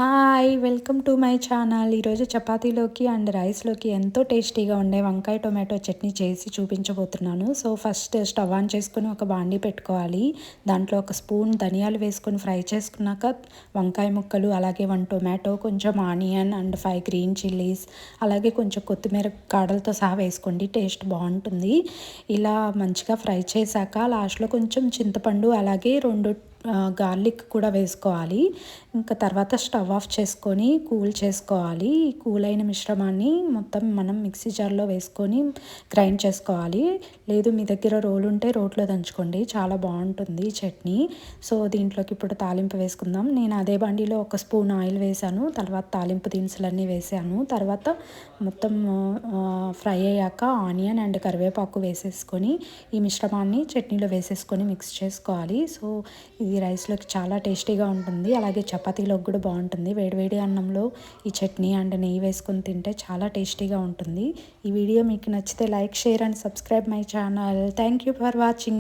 Hi! Welcome to my channel. ఈరోజు చపాతీలోకి and రైస్‌లోకి ఎంతో టేస్టీగా ఉండే వంకాయ టొమాటో చట్నీ చేసి చూపించబోతున్నాను. సో, ఫస్ట్ స్టవ్ ఆన్ చేసుకొని ఒక బాండీ పెట్టుకోవాలి. దాంట్లో ఒక స్పూన్ ధనియాలు వేసుకొని ఫ్రై చేసుకున్నాక వంకాయ ముక్కలు, అలాగే 1 టొమాటో, కొంచెం ఆనియన్ అండ్ 5 గ్రీన్ చిల్లీస్, అలాగే కొంచెం కొత్తిమీర కాడలతో సహా వేసుకోండి. టేస్ట్ బావుంటుంది. ఇలా మంచిగా ఫ్రై చేశాక లాస్ట్‌లో కొంచెం చింతపండు, అలాగే 2 గార్లిక్ కూడా వేసుకోవాలి. ఇంకా తర్వాత స్టవ్ ఆఫ్ చేసుకొని కూల్ చేసుకోవాలి. ఈ కూల్ అయిన మిశ్రమాన్ని మొత్తం మనం మిక్సీ జార్‌లో వేసుకొని గ్రైండ్ చేసుకోవాలి. లేదు మీ దగ్గర రోలు ఉంటే రోట్లో దంచుకోండి. చాలా బావుంటుంది ఈ చట్నీ. సో, దీంట్లోకి ఇప్పుడు తాలింపు వేసుకుందాం. నేను అదే బండిలో ఒక స్పూన్ ఆయిల్ వేశాను. తర్వాత తాలింపు దినుసులన్నీ వేసాను. తర్వాత మొత్తం ఫ్రై అయ్యాక ఆనియన్ అండ్ కరివేపాకు వేసేసుకొని ఈ మిశ్రమాన్ని చట్నీలో వేసేసుకొని మిక్స్ చేసుకోవాలి. సో, ఇది రైస్‌లోకి చాలా టేస్టీగా ఉంటుంది. అలాగే చపాతీలోకి కూడా బావుంటుంది. వేడివేడి అన్నంలో ఈ చట్నీ అండ్ నెయ్యి వేసుకొని తింటే చాలా టేస్టీగా ఉంటుంది. ఈ వీడియో మీకు నచ్చితే like, share and subscribe my channel. Thank you for watching.